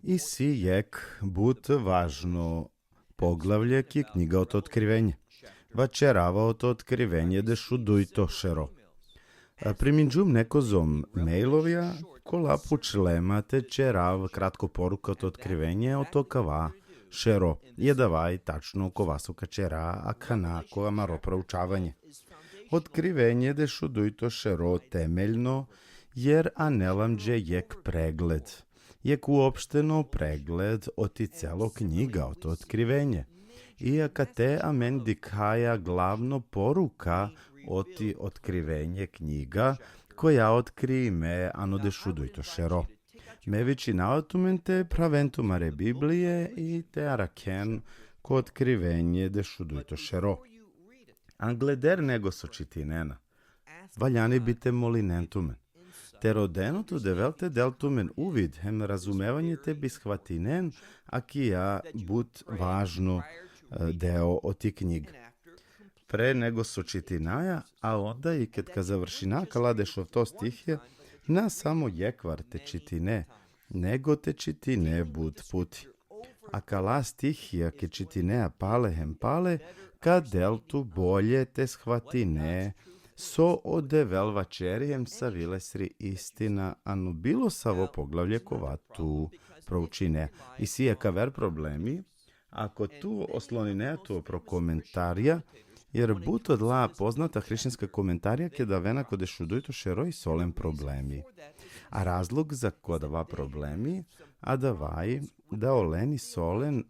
I si jek but važno poglavlje ki knjiga od otkrivenje. Vačerava od otkrivenje de šuduj to šero. Primindžum nekozom mailovja, kola pučlema te čerav kratko poruka od otkrivenje od to kava šero. Je davaj tačno kova su kačera, a kanako amaro proučavanje. Otkrivenje de šuduj to šero temeljno, jer anelamđe jek pregled. Jek uopšteno pregled oti celo knjiga od otkrivenje. Iaka te amen dikaja glavno poruka oti otkrivenje knjiga, koja otkrime ano de šuduj to šero. Me većina otumente praventumare Biblije i te araken ko otkrivenje de šuduj to šero. Angleder nego sočitinena. Valjani bite molinentumen. Te rodenutu develte deltumen uvid hem razumevanje te bishvatinen, akija but važno deo oti knjiga. Pre nego sočitinaja, a onda i kad završina kaladešov to stihje, na samo jekvar te čitine, nego te čitine bud puti. A kala stihija ke čitinea pale hem pale, kad deltu bolje te shvatine, so ode velvačerijem sa vilesri istina, anu bilo savo poglavlje kova tu proučine. I sije kaver problemi, ako tu oslonine tu pro komentarja, jer buto dla poznata hrišćanska komentarja ke da vena kode šuduj to šero i solen problemi. A razlog za kodava problemi, a davaj da oleni solen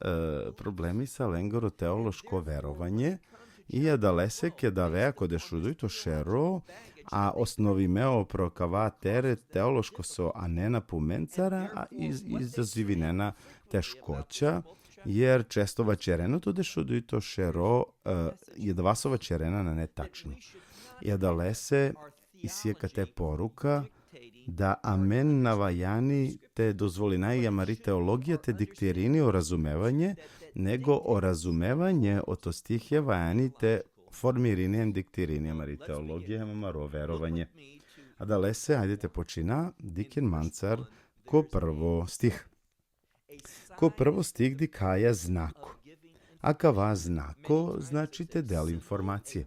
problemi sa lengoro teološko verovanje, i da lese ke da vea kode šuduj to šero, a osnovi meo pro kava tere teološko so anena pumencara, a izazivinena teškoća, jer često vačereno to de šuduj to šero je da vaso vačerena na netačno. I da lese isijeka te poruka da amen navajani te dozvolina i amari teologija te diktirini o razumevanje, nego o razumevanje o to stihje vajani te formirinijem diktirini amari teologije amaro verovanje. A da lese, ajdete počina, diken mancar ko prvo stih. Ko prvo stih dikaja znako. A kava znako značite del informacije.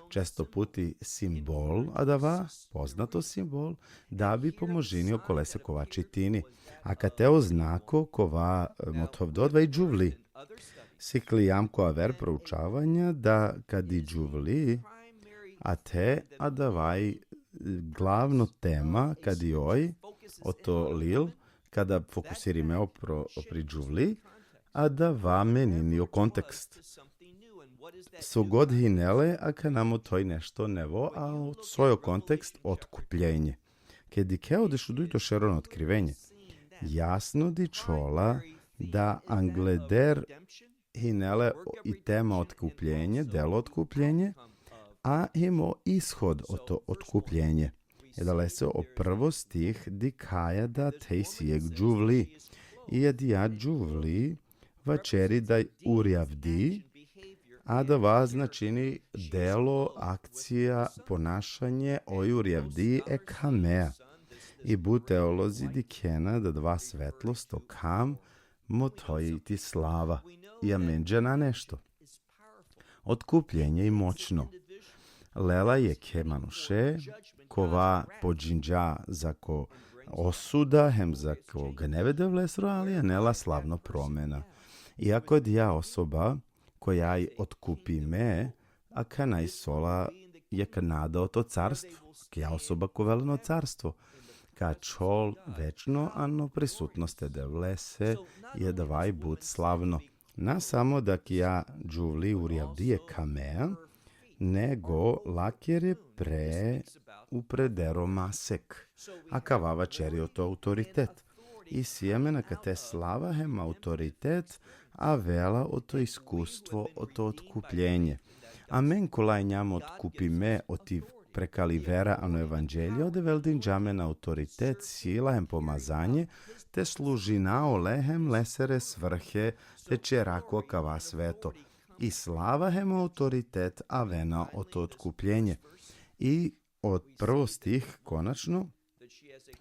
Često puti simbol, a dava poznato simbol, da bi pomožinio kolese kova čitini. A kateo znako kova motovdodva i džuvli. Siklijam kova ver proučavanja da kad i džuvli, a te, a davaj glavno tema kad i oj, oto lil, kada fokusirime pri džuvli, a da va meninio kontekst. So god hinele, a ka namo toj nešto nevo, a od svojo kontekst otkupljenje. Kad i keo de šuduj to šerono otkrivenje, jasno di čola da angleder hinele i tema otkupljenje, delo otkupljenje, a imo ishod o to otkupljenje. Da lese o prvo stih dikaja da tej sijek džuvli. I ja džuvli vačeri da urjavdi, a da va značini delo, akcija, ponašanje ojurjavdi ekamea. I bu teolozi dikena da dva svetlost o kam motojiti slava. I amenđa na nešto. Otkupljenje i moćno. Lela je ke manuše, kova podžinđa za ko osuda, hem za ko gnevede vlesro, ali je nela slavno promena. Iako dja osoba koja otkupi me, a kanaj sola je kanada o to carstvo, kja osoba ko veleno carstvo. Ka čol večno, ano prisutnosti de vlese je davaj bud slavno. Na samo da kja džuvli urjavdije kamea, nego lakjer je pre upredero masek, a kavava čeri o to autoritet. I sjemena ka te slava hem autoritet, a vela o to iskustvo, o to otkupljenje. A men kolaj njam otkupi me oti prekali vera ano evanđelje, ode veldin džamen autoritet, sila hem pomazanje, te služi nao lehem lesere svrhe, te čerako kava sveto. I slava hem autoritet, a vena o to otkupljenje. I od prvo stih, konačno,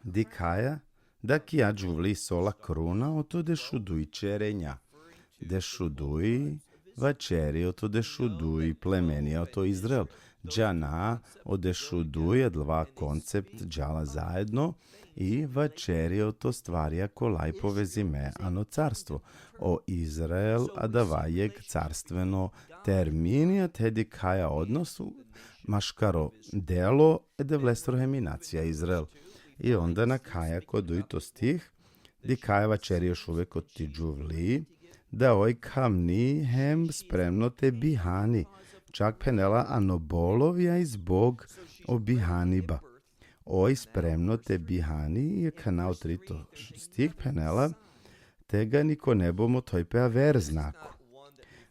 dikaja da kia giuvli sola cruna oto dešudui čerenja. Dešudui večeri oto dešudui plemeni oto Izrael. Džana odešuduje dva koncept džala zajedno i večeri oto stvarja kolaj povezime ano carstvo. O Izrael adavajeg carstveno terminija tedi kaja odnosu maškaro delo edevlestro heminacija Izrael. I onda na kaja koduj to stih, di kaja večeri još uvek od ti džuvli, da oj kamni hem spremno te bihani, čak penela anobolovja iz Bog o bihaniba. Oj spremno te bihani je kanal 3 stih penela, tega niko ne bomo toj pea ver znaku.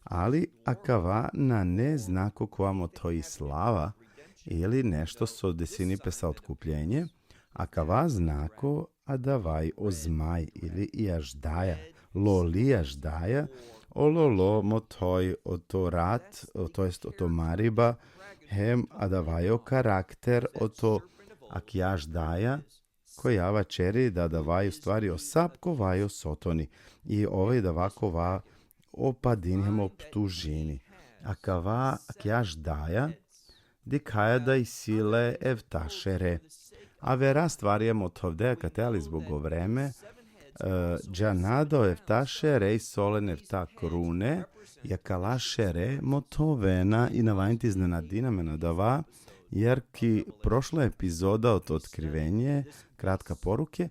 Ali akava na ne znaku kvamo toj slava ili nešto so desini pesa otkupljenje, akava znako adavaj o zmaj ili iaždaja, lo lijaždaja, ololo motoj oto rat, to jest oto mariba, hem adavajo karakter oto akjaždaja, koja vačeri da davaju stvari o sapkovajo sotoni. I ovaj davakova opadinhem optužini. Akava akjaždaja, di kaja da i sile evtašere. A vera stvarjem od hovdeja kateli zbog vreme, džanado evtašere i solen evta krune, jakalašere motovena i navajnti iznenadina me nadava, jer ki prošla epizoda od otkrivenje, kratka poruke,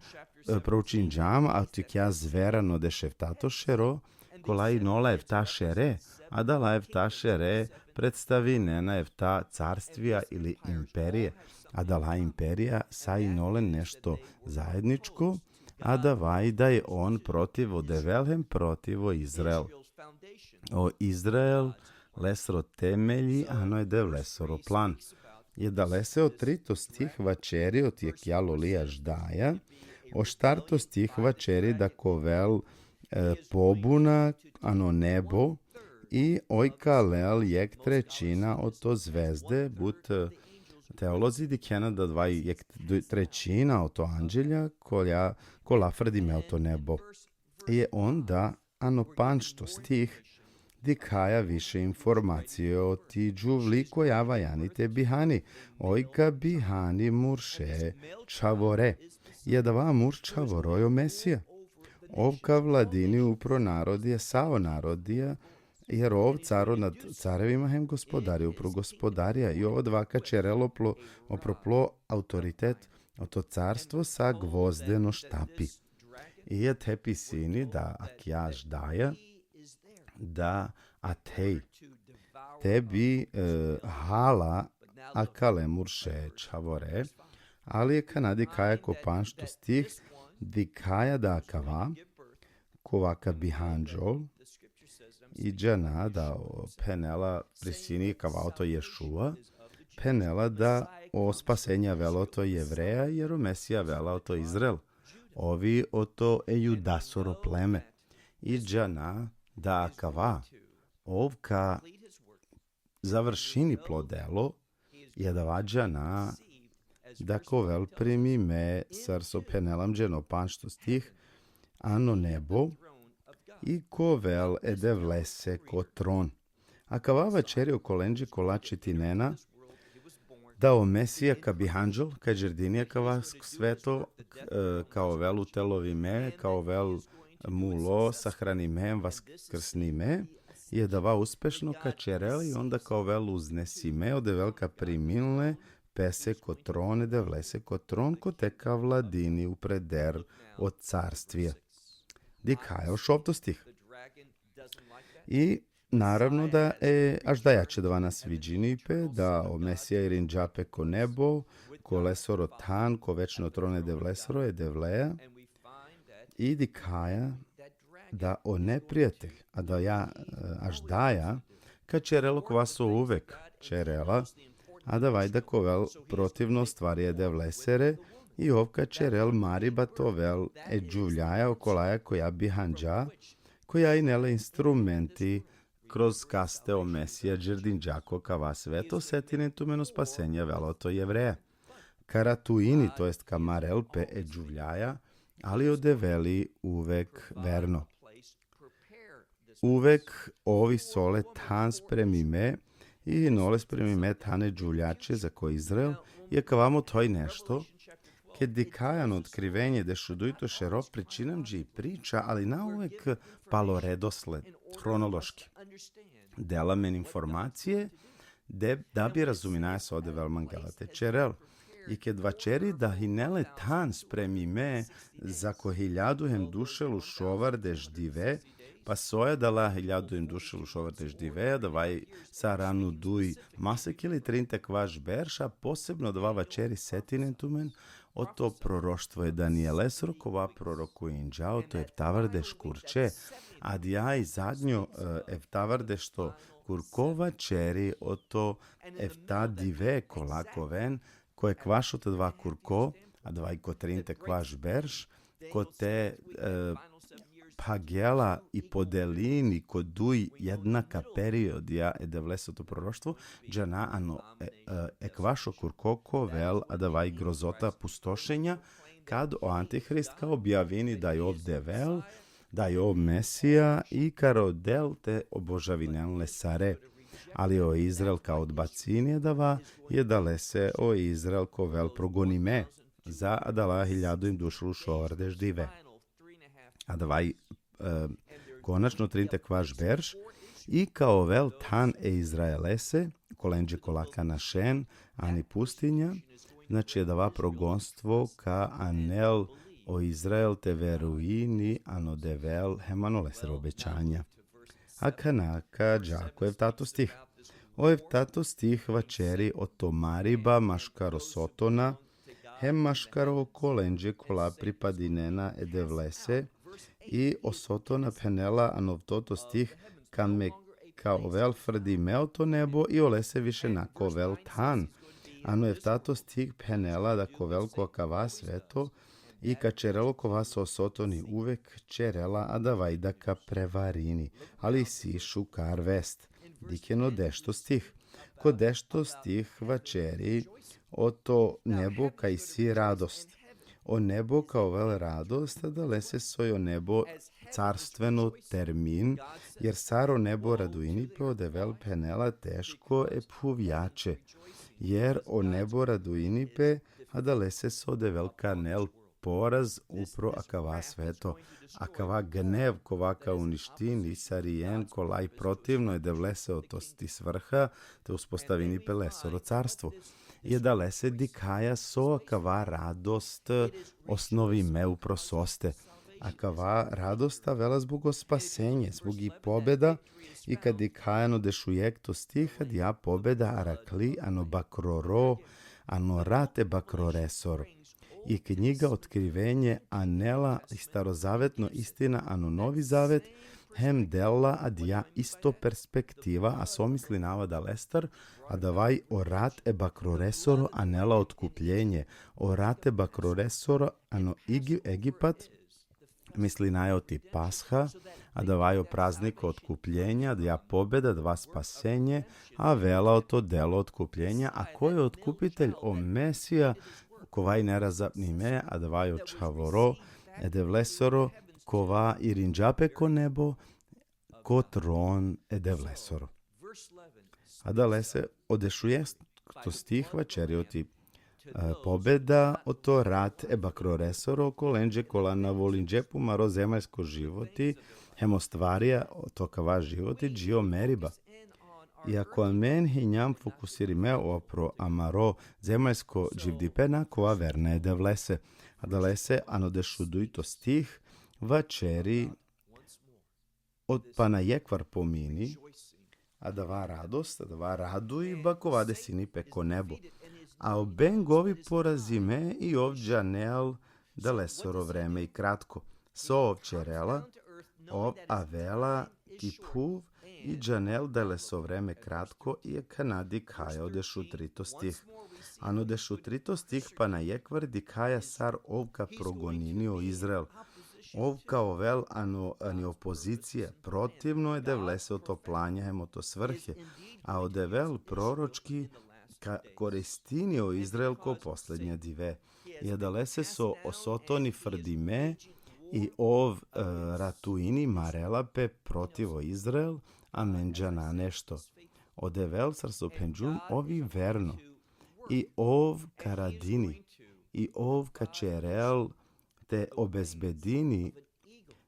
proučin džam, a ti kja zverano deševtato šero, kola i nola evta šere, a da la evta šere predstavi nena evta carstvija ili imperije, a da la imperija sa i nole nešto zajedničko, a da vaj da je on protivo develhem protivo Izrael. O Izrael lesro temelji, ano je dev lesoro plan. Je da lese od 3 stih vačeri od je kjalo lijaždaja, o štarto stih vačeri da kovel pobuna, ano nebo, i ojka leal jek trećina od to zvezde, but teolozi di kjena da dvaj jek trećina od to anđelja, kola frdime od to nebo. I onda, ano panšto stih, di kaja više informacije o ti džuvli koja vajanite bihani. Ojka bihani murše čavore. Jedava mur čavorojo mesija. Ovka vladini upro narodija, sao narodija, jer ov caro nad carevima hem gospodari, upro gospodarija. I ovo dvaka čerelo oproplo autoritet, o to carstvo sa gvozdeno štapi. I je tepi sini da akjaž daja, da atej tebi hala akale murše čavore, ali je kanadi kaja kopan što stih di kaja da akava, kovaka bihanđol, i džana da penela prisini kavao to Ješua, penela da o spasenja velo to Jevreja, jer o Mesija vela to Izrael. Ovi o to ejudasoro pleme. I džana da akava, ovka završini plodelo, je da vađana da kovel primi me sarso penelam dženo panšto stih, ano nebo, i kovel ede vlese ko tron. Akava večeri o kolenđi kolačiti nena, da o Mesija ka bihanđol, ka džerdinija kava sveto, kao velu telovi me, kao vel mulo, sahrani me, vaskrsni me, je dava uspešno ka čerel i onda kao vel uznesi me, ode velika primilne, pese ko trone, de vlese ko tron, ko teka vladini u preder od carstvija. Di kaja šopto stih. I naravno da až da jače dva nas viđinipe, da o Mesija i rinđape ko nebo, ko lesoro tan, ko večno trone de vlesoro je de vleja, i di kaja da o neprijatelj, a da ja až daja, ka čerelo kova su uvek čerela, a da vajda kovel protivno stvari je de vlesere, i ovka čerel mariba to vel džuvljaja okolaja koja bihanđa, koja i nele instrumenti kroz kaste o Mesija džerdinđako kava sveto setine tumeno spasenja velo to Jevreja. Karatuini, to jest kamarelpe džuvljaja, ali odeveli uvek verno. Uvek ovi sole tan spremi me i nole spremi me tane giuliace za ko Izrael, i acavamo toi nešto, che dicaiano otkrivenje da šuduito šero pričinam i priča, ali na uvek palo redosled, hronološki. Delamen informacije, da bi razuminaje se ode velman galate čerel. I kad vačeri da hinele tan spremi me za ko 1000 dušelu šovar deždive, pa soja dala 1000 dušelu šovar deždive, da vaj sa ranu duj masekili 30 kvaš berša, posebno dva vačeri setinentumen, o to proroštvo je Daniele srokova proroku inđao, to je evtavarde škurče, a ja i zadnjo evtavarde što kurkova čeri o to evta dive kolakoven, koje kvaš od dva kurko, a dva i ko 30 kvaš berš, ko te pagela i podelini ko duj jednaka periodija da vleso to proroštvo, džana ano ekvašo kurkoko vel, a da vaj grozota pustošenja, kad o Antihrist kao objavini da je ovde vel, da je ov Mesija i karo del te obožavinenle sare. Ali o Izrael kao odbacinje dava je dale se o Izrael ko vel progoni me, za adala 1000 im dušlu šovar deždive. A davaj konačno 30 kvaš berš i kao vel tan Izraelese, kolenđe kolaka na šen, ani pustinja, znači je dava progonstvo ka anel o Izrael te veruini ano devel hemanoleser obećanja. A kanaka džako je tato stih. O je tato stih vačeri o tomariba maškaro sotona, hem maškaro kolenđe kola pripadinena edevlese, i osotona penela anov toto stih kan me kao vel frdi meo to nebo i olese više nako vel tan. Ano je tato stih penela da ko velko akava sveto i ka čerelo ko vas osotoni uvek čerela a da vajdaka prevarini, ali sišu kar vest. Dikeno dešto stih. Ko dešto stih vačeri o to nebo kaj si radost. O nebo kao vel radost, da lese sojo nebo carstveno termin, jer saro nebo raduini pe ode vel penela teško puvjače, jer o nebo raduini pe, a da lese so ode vel kanel poraz upro akava sveto, akava gnev kovaka uništini sarijen kolaj protivno je da vlese otosti svrha, te uspostavini pe lesoro carstvo. Je da lese dikaja so akava radost osnovi me uprososte. Akava radosta vela zbog spasenje, zbog i pobeda, i kad dikajano dešujek to stiha ja pobeda arakli ano bakroro, ano rate bakroresor. I knjiga Otkrivenje Anela i starozavetno istina ano novi zavet, hem dela ad ja isto perspektiva, a somisli navada lestar, a da vaj orate bakroresoro anela otkupljenje, orate bakroresoro ano Egipat, misli najoti pasha, a da vaj o prazniku otkupljenja, da ja pobeda, dva spasenje, a vela o to delo otkupljenja, a ko je otkupitelj o Mesija, kovaj nerazapni me, a da vaj o čavoro, edevlesoro, kova irinđape ko nebo, ko tron edevlesoro. A da lese odešuje to stih vačerioti pobeda o to rat bakroresoro kolenđe kolana volinđepu maro zemaljsko životi hemostvarija to kava životi džio meriba. Iako men hinjam fokusiri me opro amaro zemaljsko dživdipena kova verne edevlese. A da lese ano dešuduj to stih vačeri od pana jekvar pomini, a da va radost, a da va raduj bakova desini peko nebo. A oben govi porazime i ovdja neal da lesoro vreme i kratko. So ovčerela, ov avela tipuv i džanel da leso vreme kratko i je kanadi kaja odešu trito stih. Ano dešu trito stih pa na jekvar di kaja sar ovka progonini o Izrael. Ovka ovel ani opozicija protivno je da vlese o to planjajem o to svrhe, a odevel proročki Koristini o Izrael ko poslednja dive. I adalese so osotoni frdime i ov ratuini marelape protivo Izrael, a menđana nešto. Odevel sarso penjum ovi verno. I ov karadini, i ov kačerel te obezbedini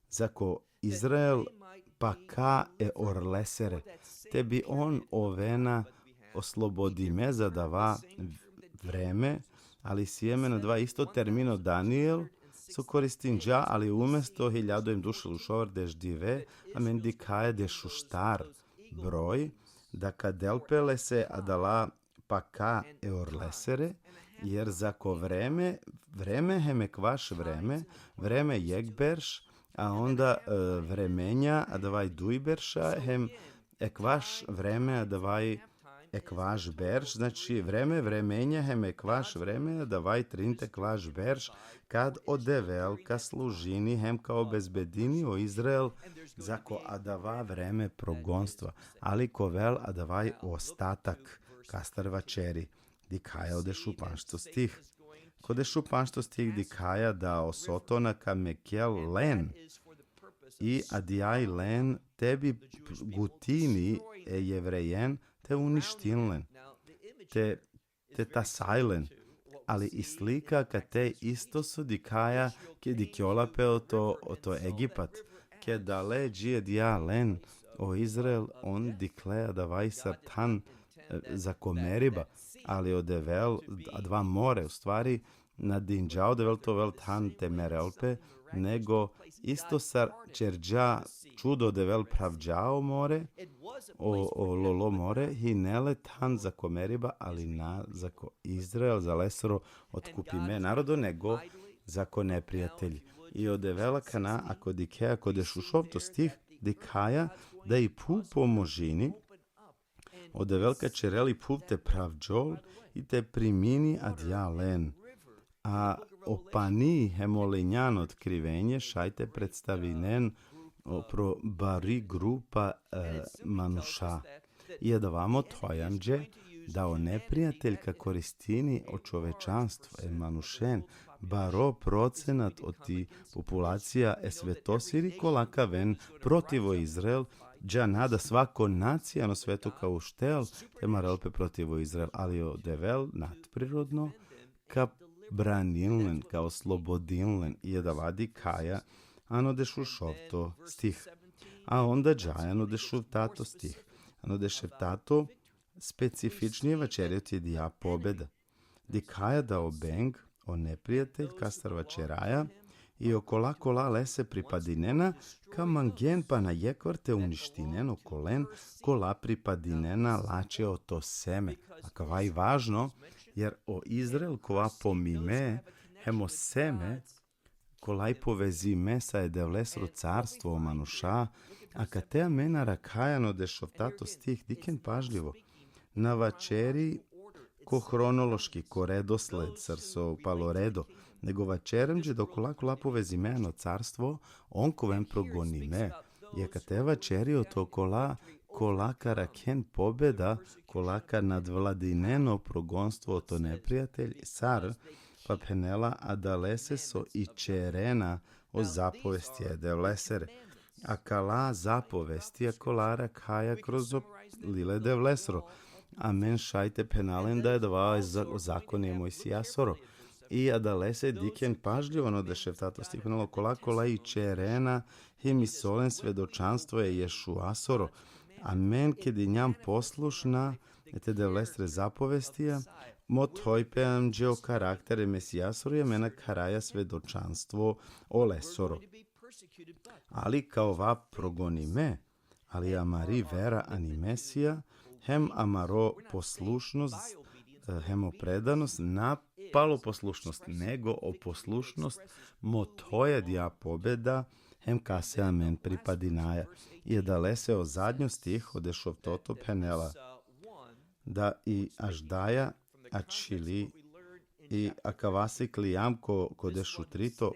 zako Izrael pa ka orlesere, te bi on ovena oslobodi me za dava vreme, ali sjemena dva isto termino Daniel su koristin dža, ali umesto 1000 im dušel u šovar deš dive, a men dikaje dešu štar broj, da kadelpele se adala pa ka orlesere, jer zako vreme heme kvaš vreme jegberš, a onda vremenja, a davaj dujberša, hem ekvaš vreme, a davaj ekvaš berš, znači vremenja hem ekvaš vreme, a davaj trinte kvaš berš, kad odevel ka služini, hem ka obezbedini o Izrael, zako a dava vreme progonstva, ali kovel a davaj ostatak, kastar vačeri, dikaja odešu panšto stih. Kodešu panšto stih dikaja da osotona ka mekel len i adijaj len tebi gutini jevrejen te uništinlen, te tasajlen, ali i slika ka te isto su dikaja ke dikjolape o to Egipat, ke dale džije dija len o Izrael, on diklea da vaj sartan za komeriba, ali odevel, a dva more, u stvari, na dinđao devel to vel tan te merelpe, nego isto sar čerđa čudo devel pravđao more, o lolo more, i nele tan za komeriba, ali na zako Izrael, za lesoro, otkupi me narodo, nego zako neprijatelji. I odevela kana, ako dikeja, kode šušovto stih, dikaja, da i pu pomožini, odevelka čereli puv te pravđol i te primini adjalen. A opani hemolinjan otkrivenje šajte predstavinen pro bari grupa manuša. I jedavamo tojanđe da o neprijateljka koristini o čovečanstvo manušen baro procenat od ti populacija svetosiri kolaka ven protivo Izrael, dža nada svako nacija na svetu kao štel, te marelpe protivo Izrael, ali o devel nadprirodno ka branilnen, kao slobodilnen, i da vadi kaja, ano dešu šovto stih. A onda džajano dešu tato stih. Ano dešev tato specifičnije vačerje ti dija pobeda. Di kaja da obeng, o neprijatelj, kastar vačeraja, i okola kola lese pripadinena, ka mangen pa na jekvar te uništineno kolen, kola pripadinena lače o to seme. A kavaj važno, jer o Izrael kova pomime, hemo seme, kolaj povezi mesa je devlesro carstvo o manuša, a katea mena rakajano dešovtato stih diken pažljivo. Na vačeri ko hronološki, ko redosled, srso paloredo, nego vačerem dže do kola povezi meno carstvo, on kovem progoni me, je kate vačeri o to kolaka raken pobeda, kolaka nadvladineno progonstvo o to neprijatelj, sar, pa penela adalese so i čerena o zapovestije devlesere. A kala zapovestija kolara kaja kroz lile devlesro. A men šajte penalen da je dva zakonije Mojsija soro. I adalese diken pažljivo no deševtato stihvenalo kola i čerena him solen svedočanstvo je Ješua soro. A men kedi njam poslušna te devlestre zapovestija, mot hojpeam džeo karaktere Mesijasoro je mena karaja svedočanstvo o lesoro. Ali kao va progoni me, ali amari vera ani Mesija, hem amaro poslušnost, hem o predanost, napalo poslušnost, nego o poslušnost motoja dja pobeda, hem kase amen pripadinaja. I da lese o zadnjo stih odešov toto penela, da i aždaja ačili i akavasi klijam ko dešu trito,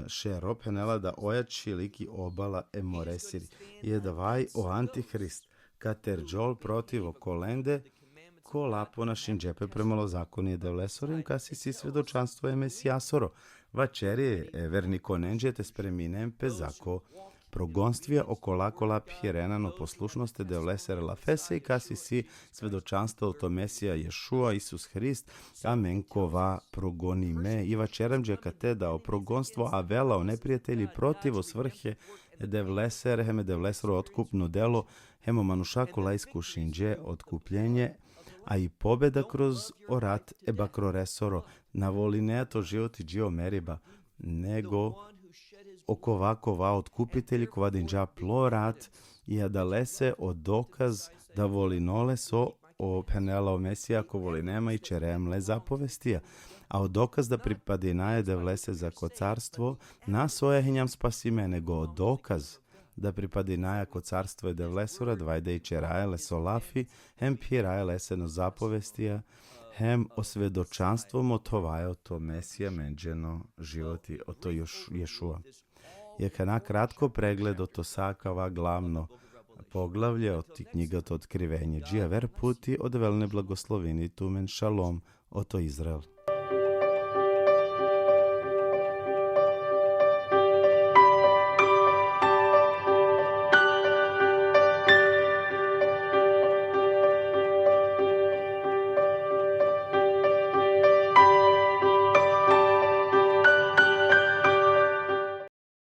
šero penela da ojačili ki obala emoresiri. I da vaj o antihrist, katerđol protivo kolende, kola po našim džepe premalo zakonije da vlesorem kasi si svedočanstvo je Mesijasoro. Vačeri verniko nenđete spreminem pezako progonstwia okolakola pjerenano poslušnosti de vleser la fese i kasi si svedočanstvo to Mesija Ješua Isus Hrist, amen kova progonime i vačeram džekate da o progonstvo a vela o neprijatelji protivo svrhe de vleser, heme de vlesero otkupno delo, hemo manušaku la iskušinđe otkupljenje, a i pobjeda kroz orat ebakroresoro, na voli ne to život i džio meriba, nego okovakova otkupitelji kovadinđa plorat i adalese od dokaz da voli nole so o penela o Mesija ko voli nema i čeremle zapovestija, a od dokaz da pripadinaje da vlese za kocarstvo na sojehinjam spasime, nego od dokaz da pripadinaja kocarstvo je da vlesura dvajde i čerajele solafi, hem pirajele eseno zapovestija, hem osvedočanstvom otovaja to Mesija menđeno životi o to Ješua. Jaka na kratko pregled o to sakava glavno poglavlje od ti knjiga to otkrivenje. Džija ver puti od velne blagoslovini tumen šalom o to Izrael.